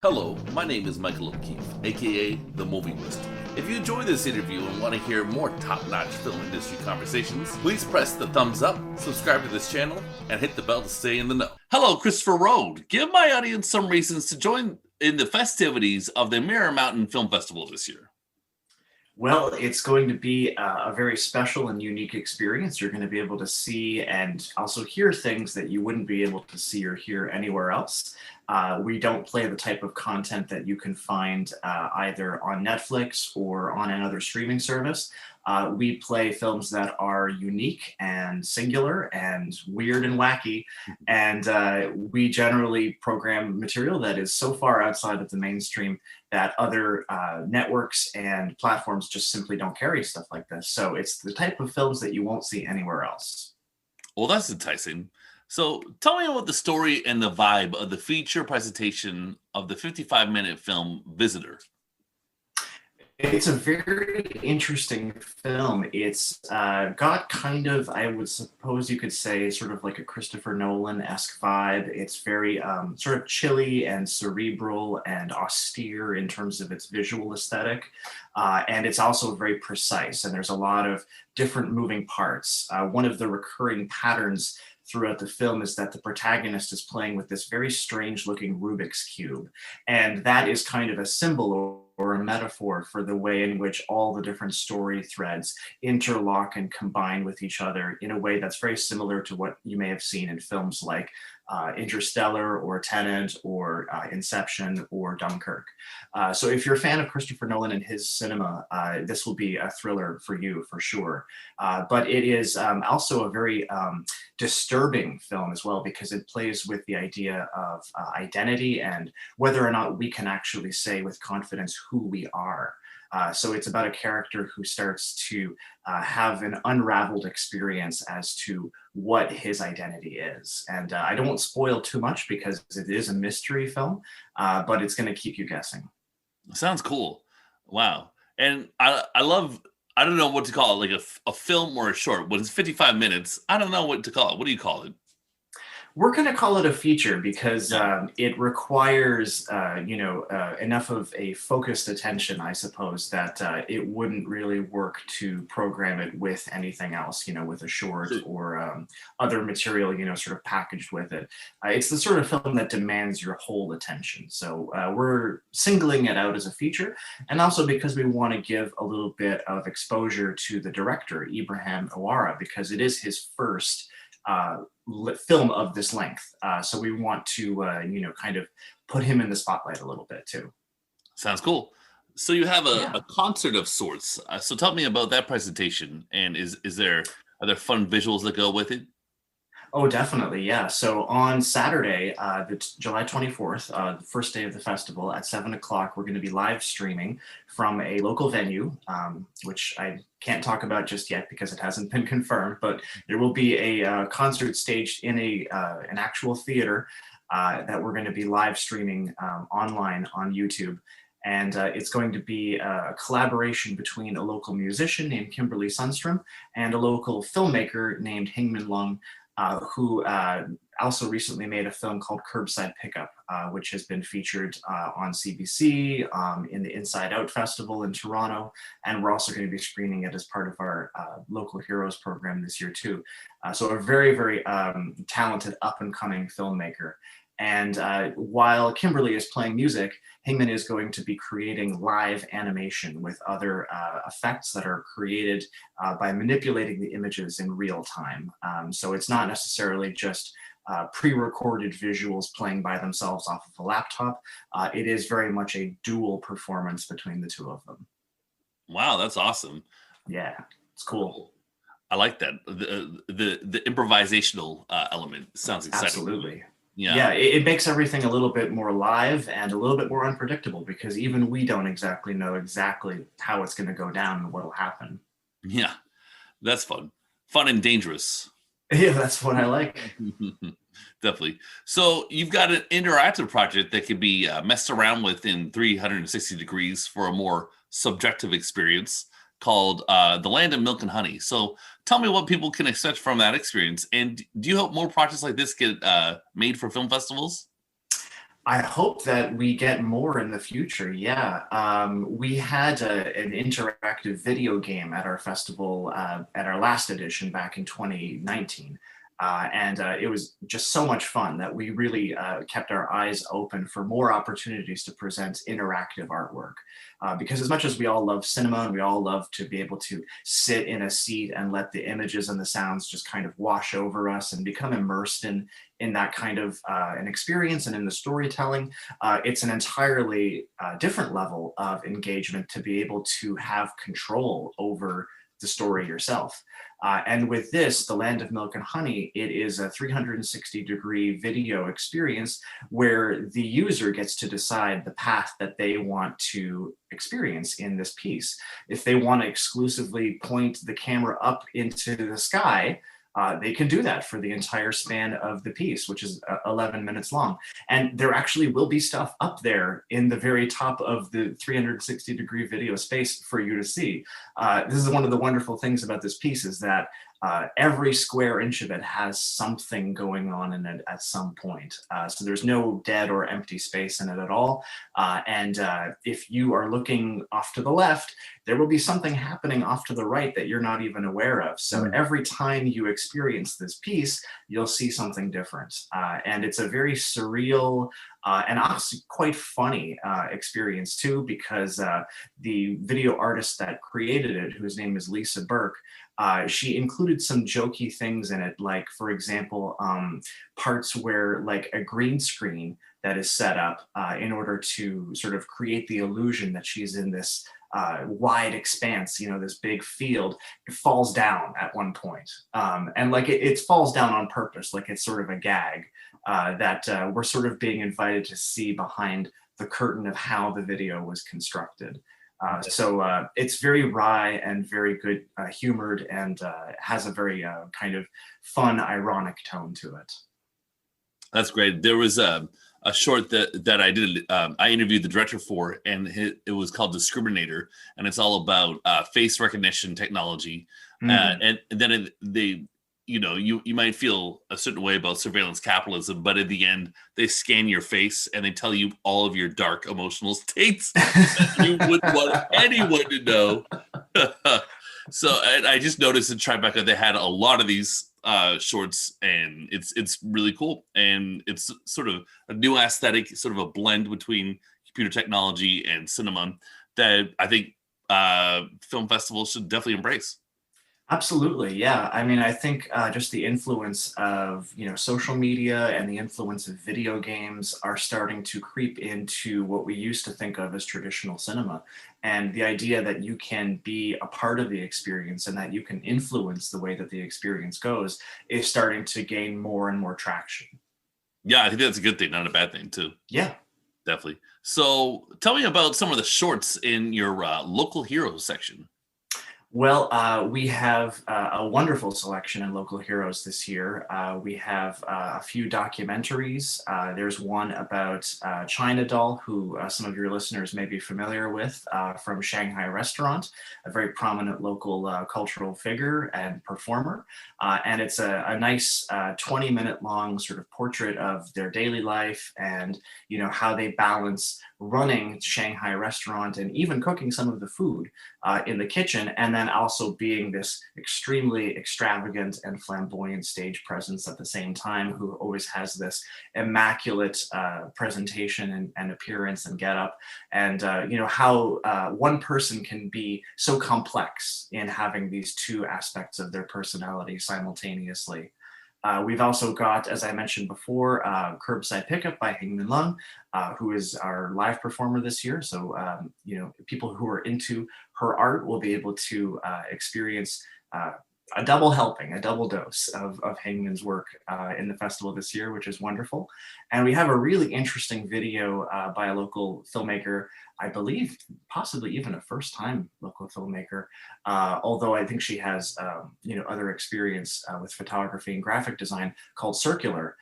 Hello, my name is Michael O'Keefe, aka The Movie Wist. If you enjoy this interview and want to hear more top-notch film industry conversations, please press the thumbs up, subscribe to this channel, and hit the bell to stay in the know. Hello, Christopher Rohde. Give my audience some reasons to join in the festivities of the Mirror Mountain Film Festival this year. Well, it's going to be a very special and unique experience. You're going to be able to see and also hear things that you wouldn't be able to see or hear anywhere else. We don't play the type of content that you can find either on Netflix or on another streaming service. We play films that are unique and singular and weird and wacky. And we generally program material that is so far outside of the mainstream that other networks and platforms just simply don't carry stuff like this. So it's the type of films that you won't see anywhere else. Well, that's enticing. So tell me about the story and the vibe of the feature presentation of the 55-minute film Visitor. It's a very interesting film. It's got kind of, I would suppose you could say, sort of like a Christopher Nolan-esque vibe. It's very sort of chilly and cerebral and austere in terms of its visual aesthetic. And it's also very precise, and there's a lot of different moving parts. One of the recurring patterns throughout the film is that the protagonist is playing with this very strange looking Rubik's Cube. And that is kind of a symbol or a metaphor for the way in which all the different story threads interlock and combine with each other in a way that's very similar to what you may have seen in films like Interstellar or Tenet or Inception or Dunkirk. So if you're a fan of Christopher Nolan and his cinema, this will be a thriller for you for sure. But it is also a very disturbing film as well, because it plays with the idea of identity and whether or not we can actually say with confidence who we are. So it's about a character who starts to have an unraveled experience as to what his identity is. And I don't want to spoil too much because it is a mystery film, but it's going to keep you guessing. Sounds cool. Wow. And I love, I don't know what to call it, like a film or a short. When it's 55 minutes, I don't know what to call it. What do you call it? We're going to call it a feature because Yeah. it requires, enough of a focused attention, I suppose, that it wouldn't really work to program it with anything else, with a short So- or other material, sort of packaged with it. It's the sort of film that demands your whole attention. So we're singling it out as a feature, and also because we want to give a little bit of exposure to the director, Ibrahim Awara, because it is his first film of this length. So we want to, kind of put him in the spotlight a little bit too. Sounds cool. So you have Yeah. a concert of sorts. So tell me about that presentation. And are there fun visuals that go with it? Oh, definitely. Yeah. So on Saturday, July 24th, the first day of the festival at 7 o'clock, we're going to be live streaming from a local venue, which I can't talk about just yet because it hasn't been confirmed, but there will be a concert staged in an actual theater that we're going to be live streaming online on YouTube. And it's going to be a collaboration between a local musician named Kimberly Sundstrom and a local filmmaker named Hingmin Lung, who also recently made a film called Curbside Pickup, which has been featured on CBC, in the Inside Out Festival in Toronto, and we're also going to be screening it as part of our Local Heroes program this year too. So a very, very talented up-and-coming filmmaker. And while Kimberly is playing music, Hingman is going to be creating live animation with other effects that are created by manipulating the images in real time. So it's not necessarily just pre-recorded visuals playing by themselves off of a laptop. It is very much a dual performance between the two of them. Wow, that's awesome. Yeah, it's cool. I like that. The improvisational element sounds exciting. Absolutely. Yeah. Yeah, it makes everything a little bit more live and a little bit more unpredictable because even we don't exactly know exactly how it's going to go down and what'll happen. Yeah. That's fun. Fun and dangerous. Yeah, that's what I like. Definitely. So you've got an interactive project that can be messed around with in 360 degrees for a more subjective experience called The Land of Milk and Honey. So tell me what people can expect from that experience. And do you hope more projects like this get made for film festivals? I hope that we get more in the future. Yeah, we had an interactive video game at our festival at our last edition back in 2019. And it was just so much fun that we really kept our eyes open for more opportunities to present interactive artwork. Because as much as we all love cinema and we all love to be able to sit in a seat and let the images and the sounds just kind of wash over us and become immersed in that kind of an experience and in the storytelling, it's an entirely different level of engagement to be able to have control over the story yourself. And with this, The Land of Milk and Honey, it is a 360-degree video experience where the user gets to decide the path that they want to experience in this piece. If they want to exclusively point the camera up into the sky, they can do that for the entire span of the piece, which is 11 minutes long. And there actually will be stuff up there in the very top of the 360-degree video space for you to see. This is one of the wonderful things about this piece is that every square inch of it has something going on in it at some point. So there's no dead or empty space in it at all. And if you are looking off to the left, there will be something happening off to the right that you're not even aware of. So every time you experience this piece, you'll see something different. And it's a very surreal and honestly quite funny experience too, because the video artist that created it, whose name is Lisa Burke, she included some jokey things in it, like, for example, parts where like a green screen that is set up in order to sort of create the illusion that she's in this wide expanse, you know, this big field. It falls down at one point. And like it falls down on purpose, like it's sort of a gag that we're sort of being invited to see behind the curtain of how the video was constructed. So it's very wry and very good humored and has a very kind of fun, ironic tone to it. That's great. There was a short that I did. I interviewed the director for, and it was called Discriminator, and it's all about face recognition technology. And then you might feel a certain way about surveillance capitalism, but at the end, they scan your face and they tell you all of your dark emotional states that you wouldn't want anyone to know. So and I just noticed in Tribeca they had a lot of these shorts, and it's really cool, and it's sort of a new aesthetic, sort of a blend between computer technology and cinema that I think film festivals should definitely embrace. Absolutely, yeah. I mean, I think just the influence of social media and the influence of video games are starting to creep into what we used to think of as traditional cinema, and the idea that you can be a part of the experience and that you can influence the way that the experience goes is starting to gain more and more traction. Yeah, I think that's a good thing, not a bad thing too. Yeah. Definitely. So, tell me about some of the shorts in your local heroes section. Well, we have a wonderful selection in Local Heroes this year. We have a few documentaries. There's one about China Doll, who some of your listeners may be familiar with from Shanghai Restaurant, a very prominent local cultural figure and performer. And it's a nice 20-minute long sort of portrait of their daily life and how they balance running Shanghai Restaurant and even cooking some of the food in the kitchen, and then also being this extremely extravagant and flamboyant stage presence at the same time, who always has this immaculate presentation and appearance and getup, and how one person can be so complex in having these two aspects of their personality simultaneously. We've also got, as I mentioned before, Curbside Pickup by Hingmin Lung, who is our live performer this year. So, people who are into her art will be able to experience a double helping, a double dose of Hangman's work in the festival this year, which is wonderful. And we have a really interesting video by a local filmmaker, I believe possibly even a first-time local filmmaker, although I think she has other experience with photography and graphic design, called Circular.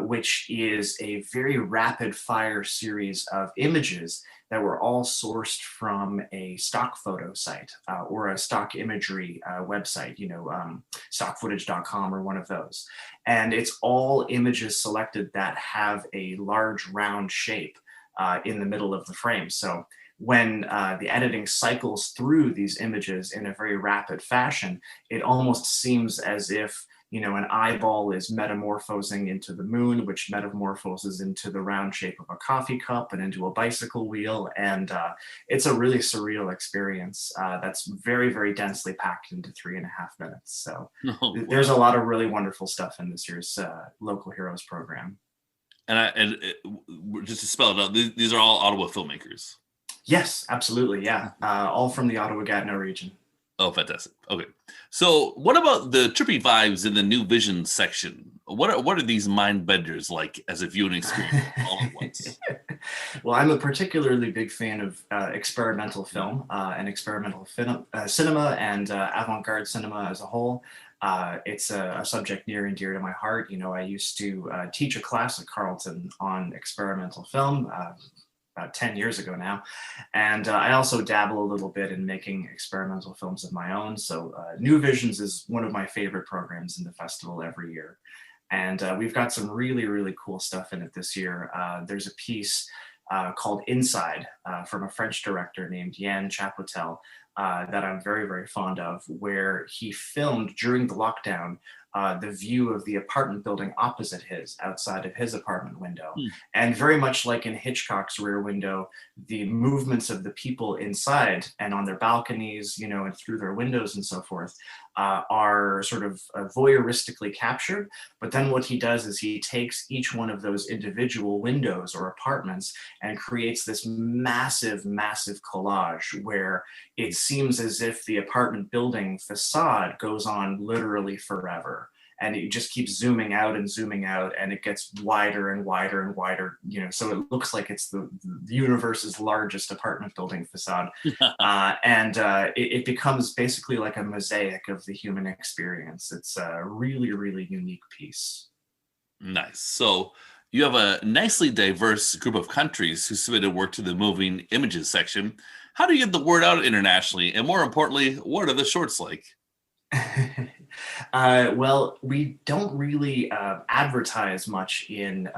which is a very rapid fire series of images that were all sourced from a stock photo site or a stock imagery website, stockfootage.com or one of those. And it's all images selected that have a large round shape in the middle of the frame. So when the editing cycles through these images in a very rapid fashion, it almost seems as if an eyeball is metamorphosing into the moon, which metamorphoses into the round shape of a coffee cup and into a bicycle wheel. And it's a really surreal experience that's very, very densely packed into 3.5 minutes. So there's a lot of really wonderful stuff in this year's Local Heroes program. And just to spell it out, these are all Ottawa filmmakers. Yes, absolutely. Yeah. All from the Ottawa-Gatineau region. Oh, fantastic. Okay. So what about the trippy vibes in the New Vision section? What are these mind benders like as a viewing experience all at once? Well, I'm a particularly big fan of experimental film and experimental cinema and avant-garde cinema as a whole. It's a subject near and dear to my heart. I used to teach a class at Carleton on experimental film about 10 years ago now. And I also dabble a little bit in making experimental films of my own. So New Visions is one of my favorite programs in the festival every year. And we've got some really, really cool stuff in it this year. There's a piece called Inside from a French director named Yann Chapotel that I'm very, very fond of, where he filmed during the lockdown the view of the apartment building opposite his, outside of his apartment window. And very much like in Hitchcock's Rear Window, the movements of the people inside and on their balconies, and through their windows and so forth, are sort of voyeuristically captured. But then what he does is he takes each one of those individual windows or apartments and creates this massive, massive collage where it seems as if the apartment building facade goes on literally forever. And it just keeps zooming out, and it gets wider and wider and wider, so it looks like it's the universe's largest apartment building facade. And it becomes basically like a mosaic of the human experience. It's a really, really unique piece. Nice. So you have a nicely diverse group of countries who submitted work to the moving images section. How do you get the word out internationally? And more importantly, what are the shorts like? Well, we don't really advertise much in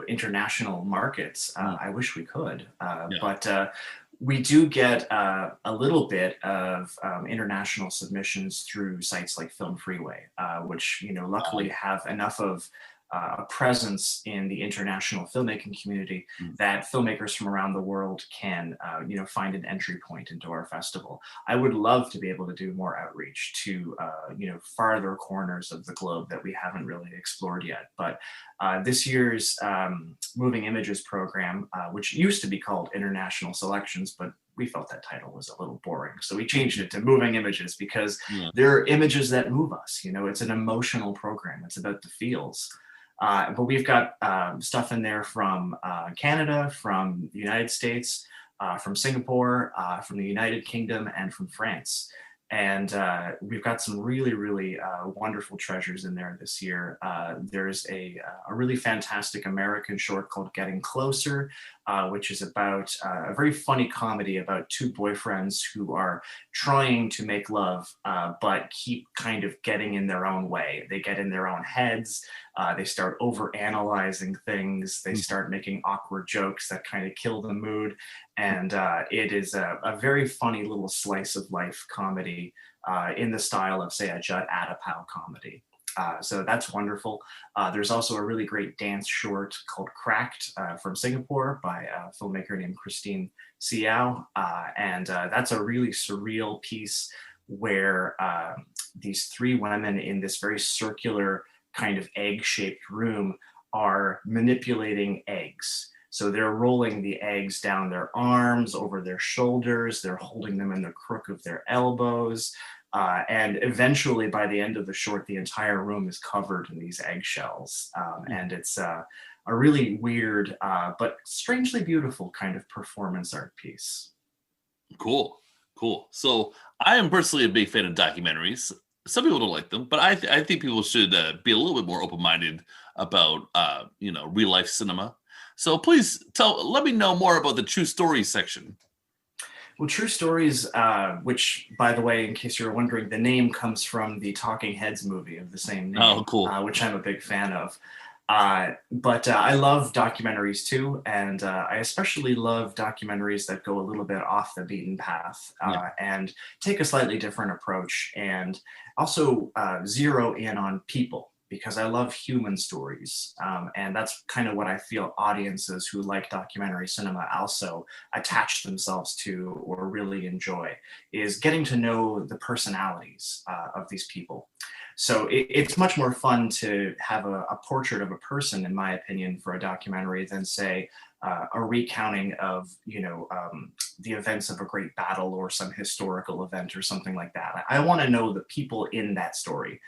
international markets. I wish we could, but we do get a little bit of international submissions through sites like Film Freeway, which luckily have enough of a presence in the international filmmaking community that filmmakers from around the world can find an entry point into our festival. I would love to be able to do more outreach to farther corners of the globe that we haven't really explored yet. But this year's Moving Images program, which used to be called International Selections, but we felt that title was a little boring. So we changed it to Moving Images because they're images that move us. It's an emotional program. It's about the feels. But we've got stuff in there from Canada, from the United States, from Singapore, from the United Kingdom, and from France. And we've got some really, really wonderful treasures in there this year. There's a really fantastic American short called Getting Closer, which is about a very funny comedy about two boyfriends who are trying to make love, but keep kind of getting in their own way. They get in their own heads. They start over-analyzing things. They start making awkward jokes that kind of kill the mood. And it is a very funny little slice of life comedy in the style of, say, a Judd Apatow comedy. So that's wonderful. There's also a really great dance short called Cracked from Singapore by a filmmaker named Christine Siao. And that's a really surreal piece where these three women in this very circular kind of egg-shaped room are manipulating eggs. So they're rolling the eggs down their arms, over their shoulders, they're holding them in the crook of their elbows. And eventually, by the end of the short, the entire room is covered in these eggshells. And it's a really weird, but strangely beautiful kind of performance art piece. Cool. So I am personally a big fan of documentaries. some people don't like them, but I think people should be a little bit more open-minded about real life cinema. So please let me know more about the true stories section. Well, True Stories, which, by the way, in case you're wondering, the name comes from the Talking Heads movie of the same name, Oh, cool. which I'm a big fan of. But I love documentaries too, and I especially love documentaries that go a little bit off the beaten path and take a slightly different approach, and also zero in on people, because I love human stories. And that's kind of what I feel audiences who like documentary cinema also attach themselves to or really enjoy, is getting to know the personalities of these people. So it's much more fun to have a portrait of a person, in my opinion, for a documentary than, say, a recounting of, the events of a great battle or some historical event or something like that. I want to know the people in that story.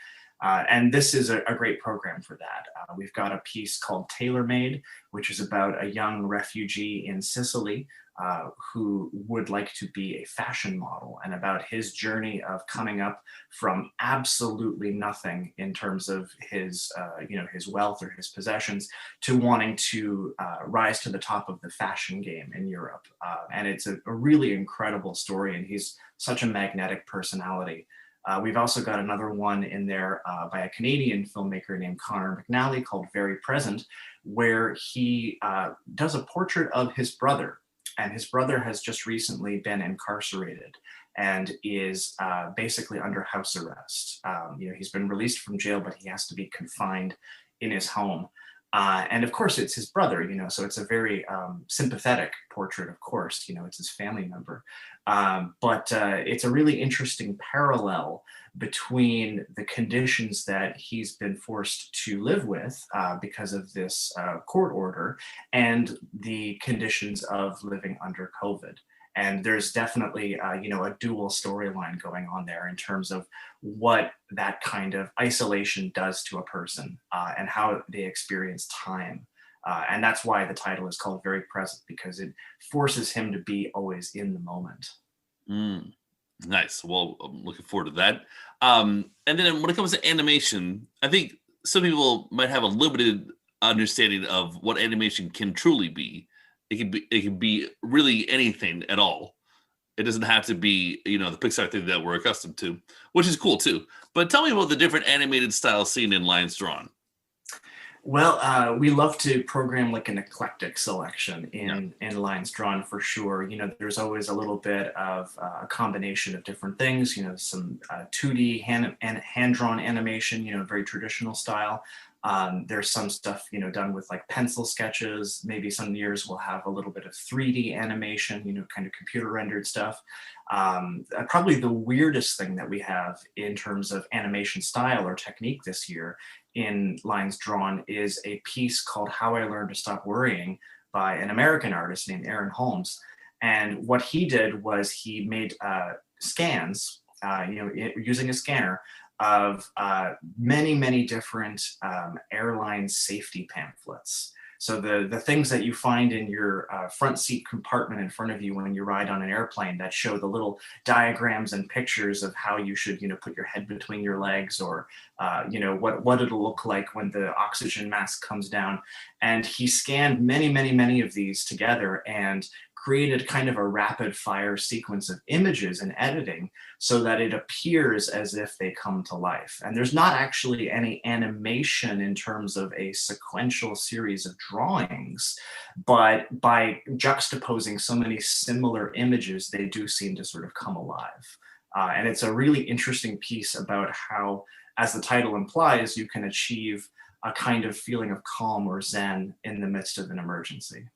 And this is a great program for that. We've got a piece called Tailor Made, which is about a young refugee in Sicily who would like to be a fashion model, and about his journey of coming up from absolutely nothing in terms of his, his wealth or his possessions, to wanting to rise to the top of the fashion game in Europe. And it's a really incredible story, and he's such a magnetic personality. We've also got another one in there by a Canadian filmmaker named Connor McNally called Very Present, where he does a portrait of his brother. And his brother has just recently been incarcerated and is basically under house arrest. He's been released from jail, but he has to be confined in his home. And of course, it's his brother, so it's a very sympathetic portrait, of course, it's his family member. But it's a really interesting parallel between the conditions that he's been forced to live with because of this court order, and the conditions of living under COVID. And there's definitely, a dual storyline going on there in terms of what that kind of isolation does to a person and how they experience time. And that's why the title is called Very Present, because it forces him to be always in the moment. Nice. Well, I'm looking forward to that. And then when it comes to animation, I think some people might have a limited understanding of what animation can truly be. It can be really anything at all. It doesn't have to be, the Pixar thing that we're accustomed to, which is cool too. But tell me about the different animated styles seen in Lines Drawn. Well, we love to program like an eclectic selection in Lines Drawn, for sure. There's always a little bit of a combination of different things, some 2D hand-drawn animation, very traditional style. There's some stuff, done with like pencil sketches. Maybe some years we'll have a little bit of 3D animation, kind of computer rendered stuff. Probably the weirdest thing that we have in terms of animation style or technique this year in Lines Drawn is a piece called How I Learned to Stop Worrying by an American artist named Aaron Holmes. And what he did was he made scans, using a scanner, of many, many different airline safety pamphlets. So the things that you find in your front seat compartment in front of you when you ride on an airplane, that show the little diagrams and pictures of how you should, put your head between your legs, or, what it'll look like when the oxygen mask comes down. And he scanned many, many, many of these together and created kind of a rapid fire sequence of images and editing so that it appears as if they come to life. And there's not actually any animation in terms of a sequential series of drawings, but by juxtaposing so many similar images, they do seem to sort of come alive. And it's a really interesting piece about how, as the title implies, you can achieve a kind of feeling of calm or zen in the midst of an emergency.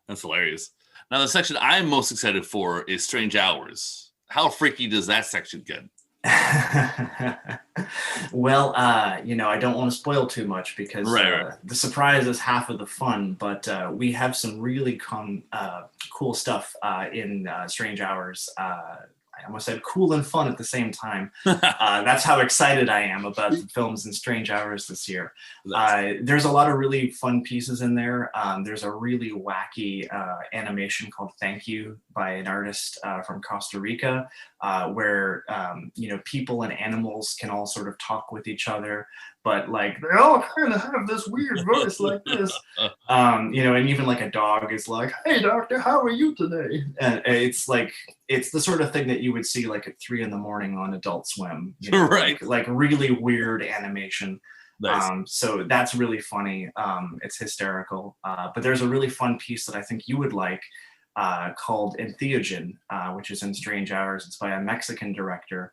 That's hilarious. Now, the section I'm most excited for is Strange Hours. How freaky does that section get? Well, I don't want to spoil too much, because the surprise is half of the fun, but we have some really cool stuff in Strange Hours. I almost said cool and fun at the same time. That's how excited I am about the films in Strange Hours this year. There's a lot of really fun pieces in there. There's a really wacky animation called Thank You by an artist from Costa Rica, where people and animals can all sort of talk with each other, but like they all kind of have this weird voice like this. And even like a dog is like, "Hey doctor, how are you today?" And it's the sort of thing that you would see like at 3 a.m. on Adult Swim, right? Like really weird animation. Nice. So that's really funny. It's hysterical. But there's a really fun piece that I think you would like, called Entheogen, which is in Strange Hours. It's by a Mexican director.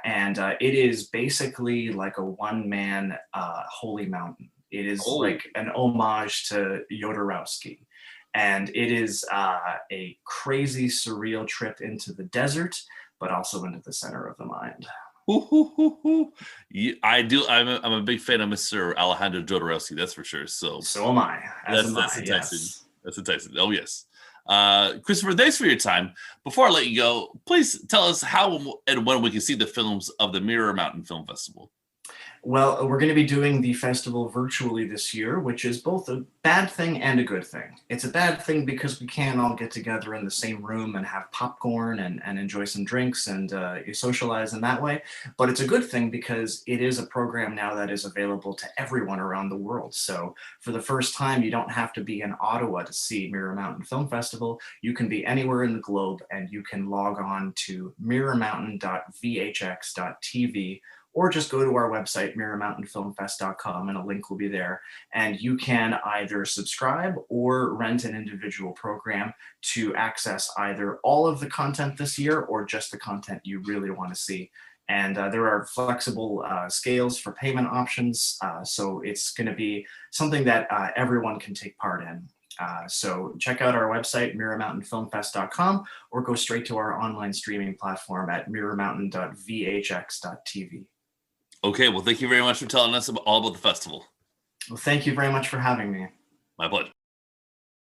And it is basically like a one-man holy mountain. It is like an homage to Jodorowsky. And it is a crazy, surreal trip into the desert, but also into the center of the mind. I do. I'm a big fan of Mr. Alejandro Jodorowsky. That's for sure. So am I. That's enticing. Yes. That's enticing. Oh yes. Christopher, thanks for your time. Before I let you go, please tell us how and when we can see the films of the Mirror Mountain Film Festival. Well, we're going to be doing the festival virtually this year, which is both a bad thing and a good thing. It's a bad thing because we can't all get together in the same room and have popcorn and enjoy some drinks and you socialize in that way. But it's a good thing because it is a program now that is available to everyone around the world. So for the first time, you don't have to be in Ottawa to see Mirror Mountain Film Festival. You can be anywhere in the globe and you can log on to mirrormountain.vhx.tv, or just go to our website, mirrormountainfilmfest.com, and a link will be there. And you can either subscribe or rent an individual program to access either all of the content this year or just the content you really want to see. And there are flexible scales for payment options. So it's going to be something that everyone can take part in. So check out our website, mirrormountainfilmfest.com, or go straight to our online streaming platform at mirrormountain.vhx.tv. Okay, well, thank you very much for telling us all about the festival. Well, thank you very much for having me. My pleasure.